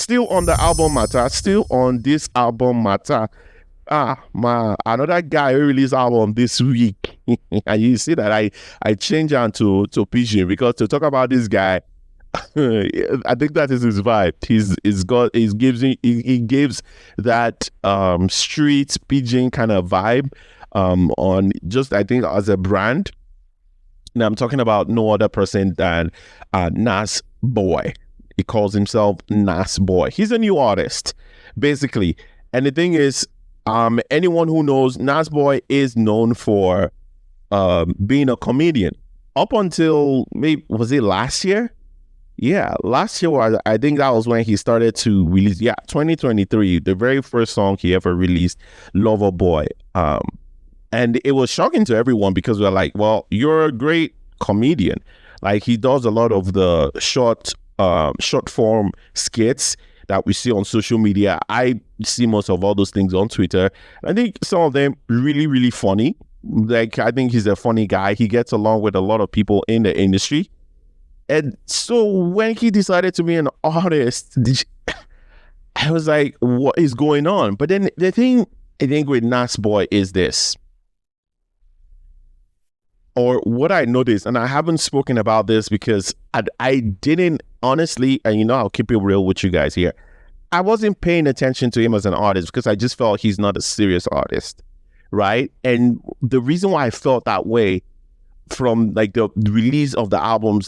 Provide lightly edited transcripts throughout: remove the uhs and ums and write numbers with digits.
still on the album matter, still on this album matter. Another guy who released album this week, and you see that I changed on to Pigeon because to talk about this guy, I think that is his vibe. He gives that street Pigeon kind of vibe on just I think as a brand. And I'm talking about no other person than NASBOI. He calls himself NASBOI. He's a new artist, basically. And the thing is, anyone who knows, NASBOI is known for being a comedian. Up until maybe, was it last year? Yeah, last year, I think that was when he started to release, 2023, the very first song he ever released, Lover Boy. And it was shocking to everyone because we're like, well, you're a great comedian. Like, he does a lot of the short form skits that we see on social media. I see most of all those things on Twitter. I think some of them really, really funny. Like, I think he's a funny guy. He gets along with a lot of people in the industry. And so when he decided to be an artist, I was like, what is going on? But then the thing I think with NASBOI is this, or what I noticed, and I haven't spoken about this because I didn't, honestly, and I'll keep it real with you guys here. I wasn't paying attention to him as an artist because I just felt he's not a serious artist, right? And the reason why I felt that way from like the release of the albums,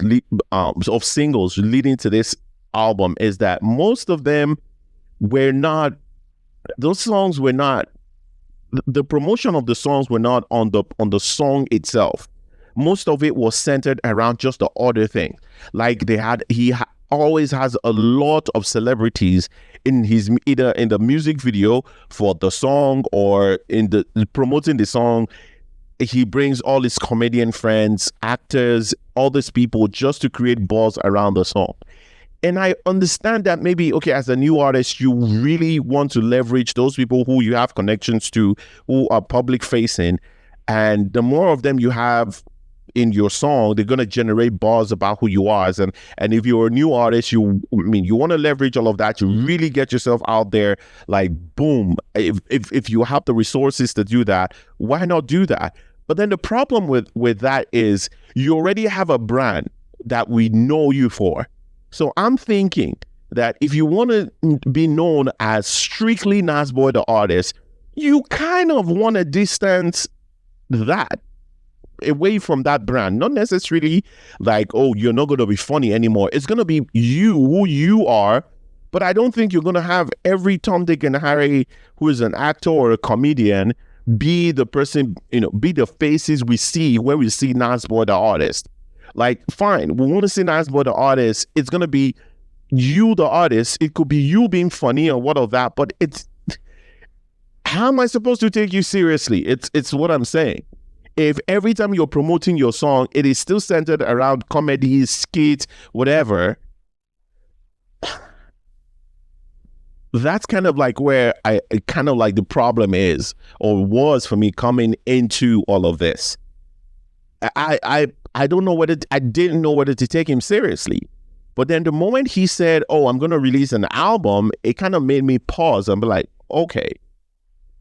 of singles leading to this album is that most of them were not, those songs were not, the promotion of the songs were not on the song itself. Most of it was centered around just the other thing. Like he always has a lot of celebrities in his, either in the music video for the song or in the promoting the song. He brings all his comedian friends, actors, all these people just to create buzz around the song. And I understand that maybe, okay, as a new artist, you really want to leverage those people who you have connections to, who are public facing. And the more of them you have in your song, they're going to generate buzz about who you are. And if you're a new artist, you want to leverage all of that to really get yourself out there. Like, boom, if you have the resources to do that, why not do that? But then the problem with that is you already have a brand that we know you for. So I'm thinking that if you want to be known as strictly NASBOI the artist, you kind of want to distance that away from that brand. Not necessarily like, oh, you're not going to be funny anymore. It's going to be you, who you are. But I don't think you're going to have every Tom, Dick, and Harry who is an actor or a comedian be the person, be the faces we see when we see NASBOI the artist. Like, fine, we want to see NASBOI the artist. It's going to be you, the artist. It could be you being funny or what of that. But how am I supposed to take you seriously? It's what I'm saying. If every time you're promoting your song, it is still centered around comedy, skit, whatever, that's kind of like where the problem is, or was for me coming into all of this. I don't know whether, I didn't know whether to take him seriously. But then the moment he said, oh, I'm going to release an album, it kind of made me pause and be like, okay,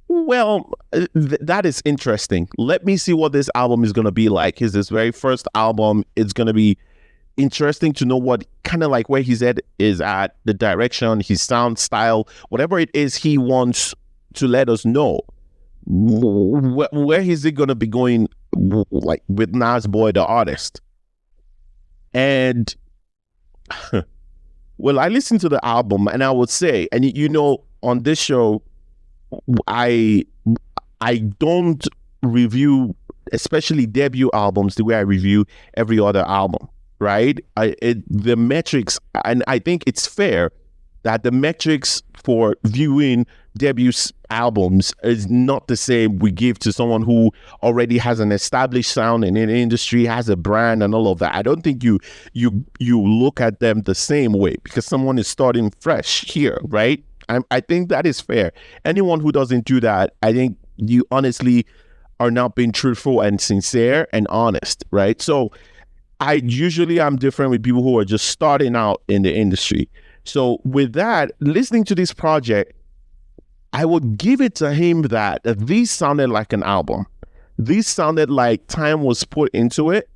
well, that is interesting. Let me see what this album is going to be like. It's his very first album. It's going to be interesting to know what kind of like where his head is at, the direction, his sound style, whatever it is he wants to let us know. Where is he going to be going, like with NASBOI the artist? And well, I listened to the album and I would say, and on this show, I don't review, especially debut albums, the way I review every other album, right? The metrics, and I think it's fair that the metrics for viewing debut albums is not the same we give to someone who already has an established sound in an industry, has a brand and all of that. I don't think you look at them the same way because someone is starting fresh here, right? I think that is fair. Anyone who doesn't do that, I think you honestly are not being truthful and sincere and honest, right? So I'm different with people who are just starting out in the industry. So with that, listening to this project, I would give it to him that this sounded like an album. This sounded like time was put into it.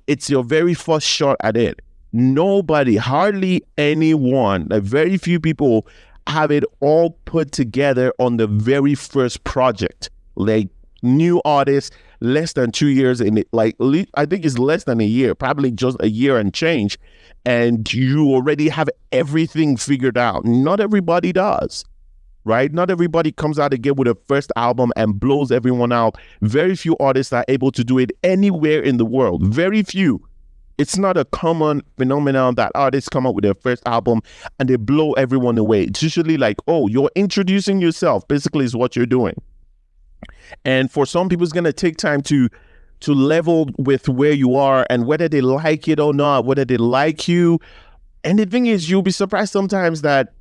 It's your very first shot at it. Nobody, hardly anyone, like very few people have it all put together on the very first project. Like new artists, less than 2 years in it. Like I think it's less than a year, probably just a year and change. And you already have everything figured out. Not everybody does. Right? Not everybody comes out again with a first album and blows everyone out. Very few artists are able to do it anywhere in the world. Very few. It's not a common phenomenon that artists come up with their first album and they blow everyone away. It's usually like, oh, you're introducing yourself, basically is what you're doing. And for some people, it's going to take time to level with where you are and whether they like it or not, whether they like you. And the thing is, you'll be surprised sometimes that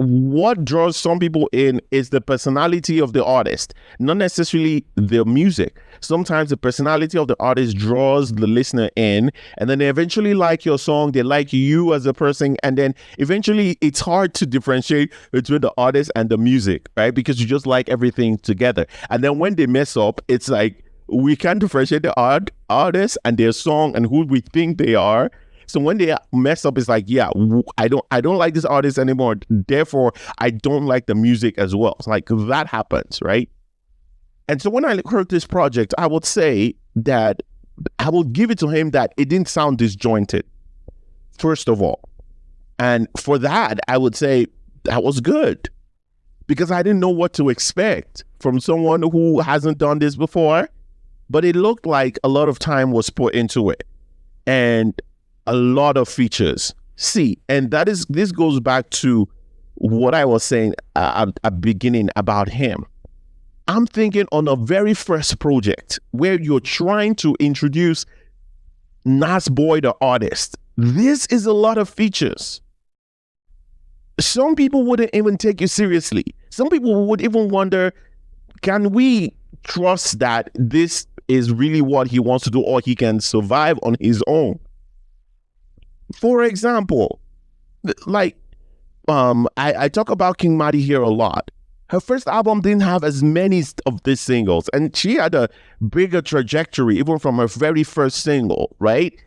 what draws some people in is the personality of the artist, not necessarily the music. Sometimes the personality of the artist draws the listener in, and then they eventually like your song, they like you as a person, and then eventually it's hard to differentiate between the artist and the music, right? Because you just like everything together. And then when they mess up, it's like we can't differentiate the artist and their song and who we think they are. So when they mess up, it's like, yeah, I don't like this artist anymore. Therefore, I don't like the music as well. It's like that happens, right? And so when I heard this project, I would say that I will give it to him that it didn't sound disjointed, first of all. And for that, I would say that was good because I didn't know what to expect from someone who hasn't done this before. But it looked like a lot of time was put into it. And a lot of features. See, and this goes back to what I was saying at beginning about him. I'm thinking on a very first project where you're trying to introduce NASBOI the artist. This is a lot of features. Some people wouldn't even take you seriously. Some people would even wonder, can we trust that this is really what he wants to do or he can survive on his own? For example, like I talk about King Madi here a lot. Her first album didn't have as many of these singles, and she had a bigger trajectory even from her very first single, right?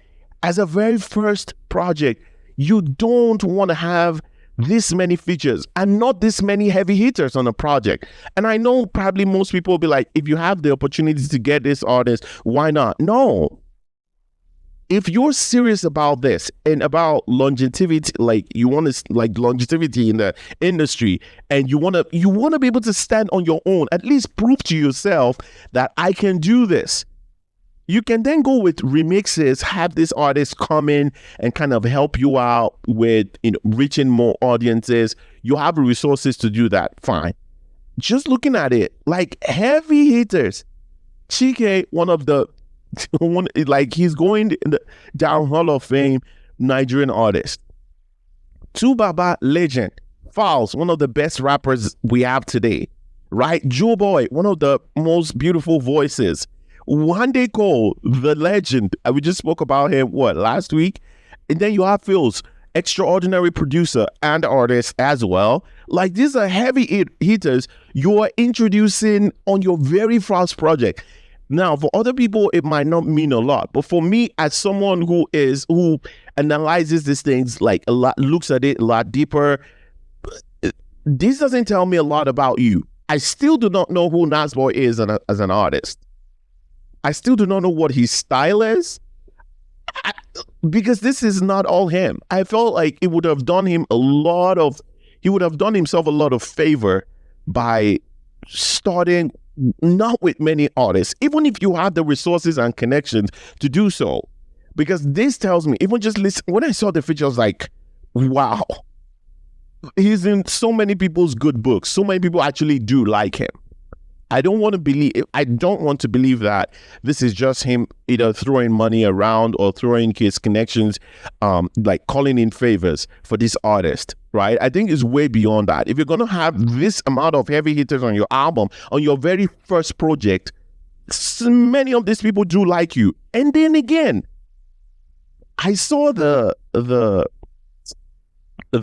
As a very first project, you don't want to have this many features and not this many heavy hitters on a project. And I know probably most people will be like, if you have the opportunity to get this artist, why not? No. If you're serious about this and about longevity, like you want to like longevity in the industry, and you want to be able to stand on your own, at least prove to yourself that I can do this. You can then go with remixes, have this artist come in and kind of help you out with reaching more audiences. You have resources to do that. Fine. Just looking at it, like heavy hitters, Chike, he's going in the down Hall of Fame Nigerian artist. Tubaba legend, Falz, one of the best rappers we have today, right? Joe Boy, one of the most beautiful voices. Wande Cole, the legend. We just spoke about him last week, and then you have Phil's extraordinary producer and artist as well. Like these are heavy hitters you are introducing on your very first project. Now, for other people, it might not mean a lot. But for me, as someone who analyzes these things like a lot, looks at it a lot deeper, this doesn't tell me a lot about you. I still do not know who NASBOI is as an artist. I still do not know what his style is. Because this is not all him. I felt like it would have done him he would have done himself a lot of favor by starting not with many artists, even if you have the resources and connections to do so. Because this tells me, even just listen, when I saw the feature, I was like, wow, he's in so many people's good books. So many people actually do like him. I don't want to believe that this is just him either throwing money around or throwing his connections, like calling in favors for this artist, right? I think it's way beyond that. If you're going to have this amount of heavy hitters on your album, on your very first project, many of these people do like you. And then again, I saw the the